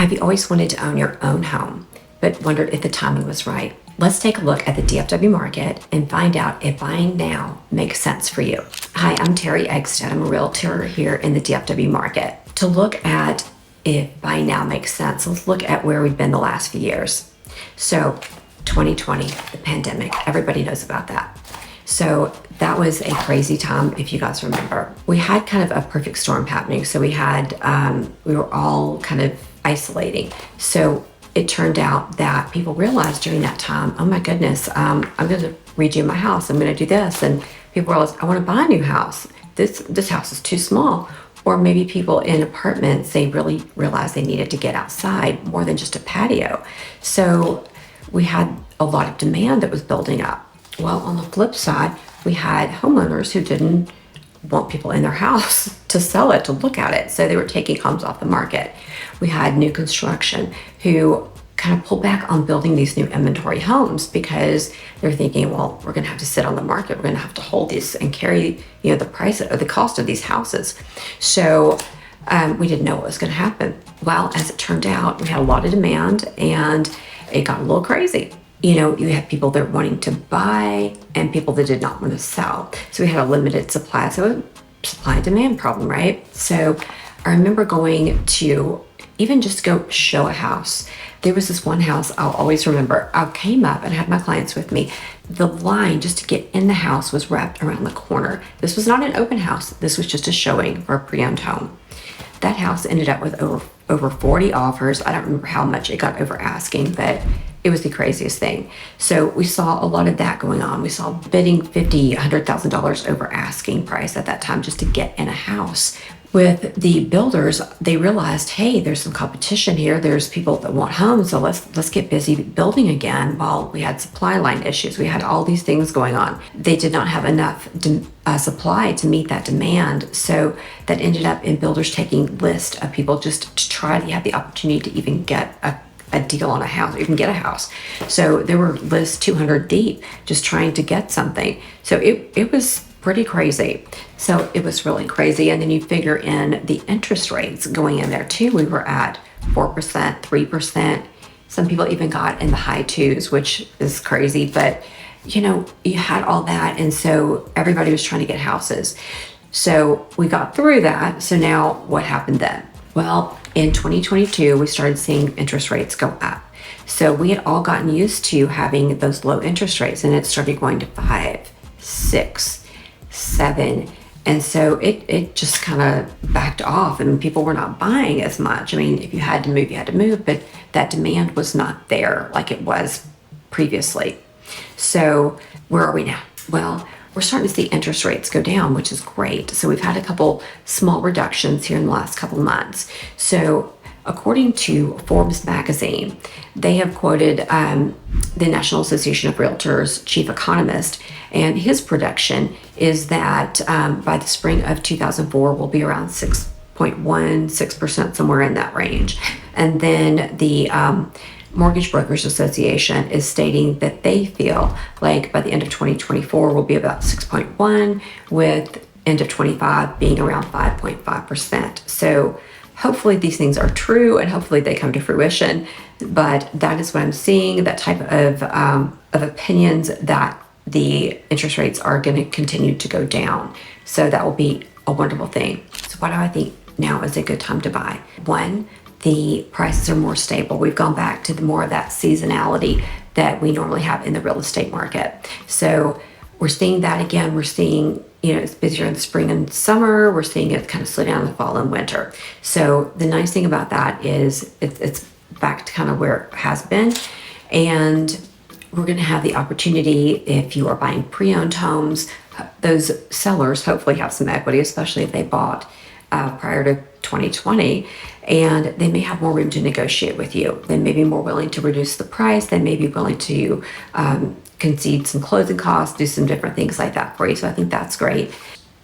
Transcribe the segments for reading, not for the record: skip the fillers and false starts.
Have you always wanted to own your own home, but wondered if the timing was right? Let's take a look at the DFW market and find out if buying now makes sense for you. Hi, I'm Terri Egstad. I'm a realtor here in the DFW market. To look at if buying now makes sense, let's look at where we've been the last few years. So 2020, the pandemic, everybody knows about that. So that was a crazy time, if you guys remember. We had kind of a perfect storm happening. So we were all kind of isolating. So it turned out that people realized during that time, oh my goodness, I'm going to redo my house. I'm going to do this. And people realized, I want to buy a new house. This house is too small. Or maybe people in apartments, they really realized they needed to get outside more than just a patio. So we had a lot of demand that was building up. Well, on the flip side, we had homeowners who didn't want people in their house to sell it, to look at it. So they were taking homes off the market. We had new construction who kind of pulled back on building these new inventory homes because they're thinking, well, we're going to have to sit on the market. We're going to have to hold these and carry, the price or the cost of these houses. So we didn't know what was going to happen. Well, as it turned out, we had a lot of demand and it got a little crazy. You had people that were wanting to buy and people that did not want to sell. So we had a limited supply. So a supply and demand problem, right? So I remember going to even just go show a house. There was this one house I'll always remember. I came up and had my clients with me. The line just to get in the house was wrapped around the corner. This was not an open house. This was just a showing for a pre-owned home. That house ended up with over 40 offers. I don't remember how much it got over asking, but it was the craziest thing. So we saw a lot of that going on. We saw bidding $50,000, $100,000 over asking price at that time just to get in a house. With the builders, they realized, hey, there's some competition here. There's people that want homes, so let's get busy building again. While we had supply line issues, we had all these things going on. They did not have enough supply to meet that demand, so that ended up in builders taking lists of people just to try to have the opportunity to even get a deal on a house, or even get a house. So there were lists 200 deep, just trying to get something. So it was pretty crazy. So it was really crazy. And then you figure in the interest rates going in there too. We were at 4%, 3%. Some people even got in the high twos, which is crazy. But you had all that. And so everybody was trying to get houses. So we got through that. So now what happened then? Well, in 2022, we started seeing interest rates go up. So we had all gotten used to having those low interest rates, and it started going to 5, 6, 7. And so it just kind of backed off and people were not buying as much. I mean, if you had to move, you had to move, but that demand was not there like it was previously. So where are we now? Well, we're starting to see interest rates go down, which is great. So we've had a couple small reductions here in the last couple months. So according to Forbes magazine, they have quoted the National Association of Realtors chief economist, and his prediction is that by the spring of 2004, we'll be around 6.1, 6%, somewhere in that range. And then the Mortgage Brokers Association is stating that they feel like by the end of 2024, we'll be about 6.1, with end of 25 being around 5.5%. So hopefully these things are true and hopefully they come to fruition. But that is what I'm seeing, that type of opinions, that the interest rates are going to continue to go down. So that will be a wonderful thing. So why do I think now is a good time to buy? One, the prices are more stable. We've gone back to more of that seasonality that we normally have in the real estate market. So we're seeing that again. We're seeing, it's busier in the spring and summer. We're seeing it kind of slow down in the fall and winter. So the nice thing about that is it's back to kind of where it has been. And we're going to have the opportunity, if you are buying pre-owned homes, those sellers hopefully have some equity, especially if they bought prior to 2020, and they may have more room to negotiate with you. They may be more willing to reduce the price. They may be willing to concede some closing costs, do some different things like that for you. So I think that's great.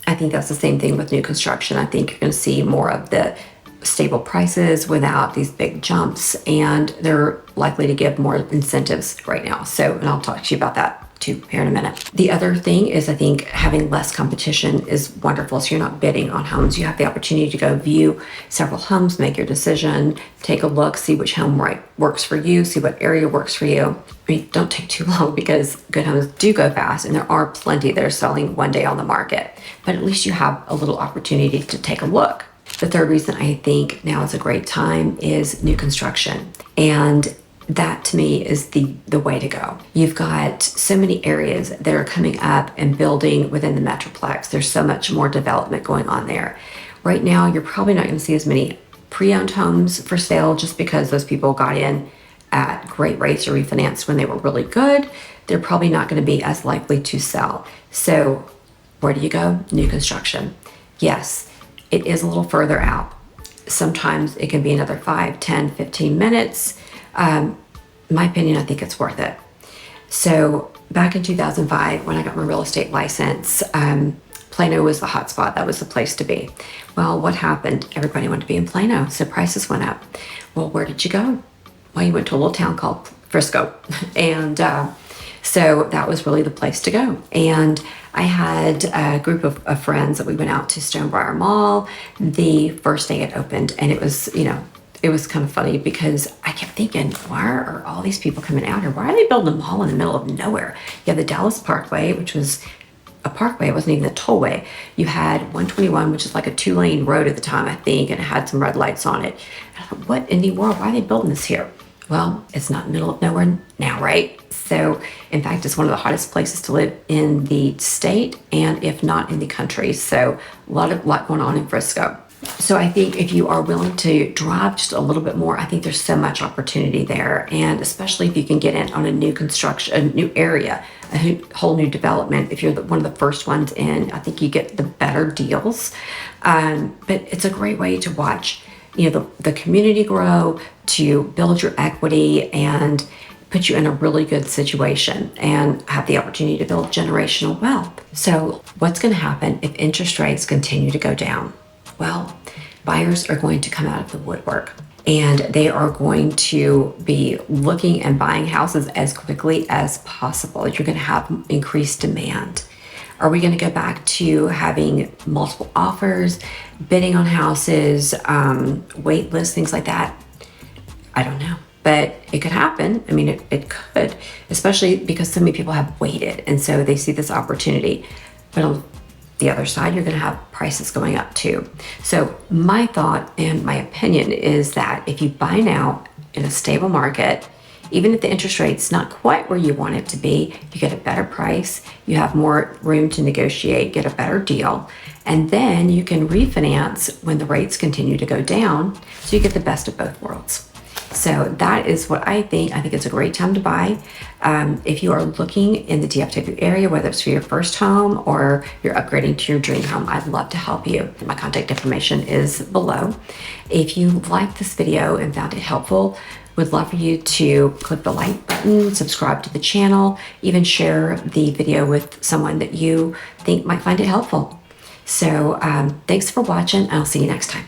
I think that's the same thing with new construction. I think you're going to see more of the stable prices without these big jumps, and they're likely to give more incentives right now. So, and I'll talk to you about that to here in a minute. The other thing is, I think having less competition is wonderful. So you're not bidding on homes. You have the opportunity to go view several homes, make your decision, take a look, see which home works for you, see what area works for you. I mean, don't take too long because good homes do go fast, and there are plenty that are selling one day on the market. But at least you have a little opportunity to take a look. The third reason I think now is a great time is new construction. And that to me is the way to go. You've got so many areas that are coming up and building within the Metroplex. There's so much more development going on there. Right now, you're probably not going to see as many pre-owned homes for sale just because those people got in at great rates or refinanced when they were really good. They're probably not going to be as likely to sell. So where do you go? New construction. Yes, it is a little further out. Sometimes it can be another 5, 10, 15 minutes. In my opinion, I think it's worth it. So back in 2005, when I got my real estate license, Plano was the hot spot. That was the place to be. Well, what happened? Everybody wanted to be in Plano, so prices went up. Well, where did you go? Well, you went to a little town called Frisco. And so that was really the place to go. And I had a group of friends that we went out to Stonebriar Mall the first day it opened. And it was, it was kind of funny because I kept thinking, why are all these people coming out here? Why are they building a mall in the middle of nowhere? You have the Dallas Parkway, which was a parkway. It wasn't even a tollway. You had 121, which is like a 2-lane road at the time, I think, and it had some red lights on it. And I thought, what in the world? Why are they building this here? Well, it's not in the middle of nowhere now, right? So, in fact, it's one of the hottest places to live in the state and if not in the country. So, a lot going on in Frisco. So I think if you are willing to drive just a little bit more, I think there's so much opportunity there. And especially if you can get in on a new construction, a new area, a whole new development. If you're one of the first ones in, I think you get the better deals. But it's a great way to watch, the community grow, to build your equity and put you in a really good situation and have the opportunity to build generational wealth. So what's going to happen if interest rates continue to go down? Well, buyers are going to come out of the woodwork and they are going to be looking and buying houses as quickly as possible. You're going to have increased demand. Are we going to go back to having multiple offers, bidding on houses, wait lists, things like that? I don't know, but it could happen. I mean, it could, especially because so many people have waited and so they see this opportunity. But on the other side, you're going to have prices going up too. So my thought and my opinion is that if you buy now in a stable market, even if the interest rate's not quite where you want it to be, you get a better price, you have more room to negotiate, get a better deal, and then you can refinance when the rates continue to go down, so you get the best of both worlds. So that is what I think. I think it's a great time to buy. If you are looking in the DFW area, whether it's for your first home or you're upgrading to your dream home, I'd love to help you. My contact information is below. If you liked this video and found it helpful, would love for you to click the like button, subscribe to the channel, even share the video with someone that you think might find it helpful. So thanks for watching, and I'll see you next time.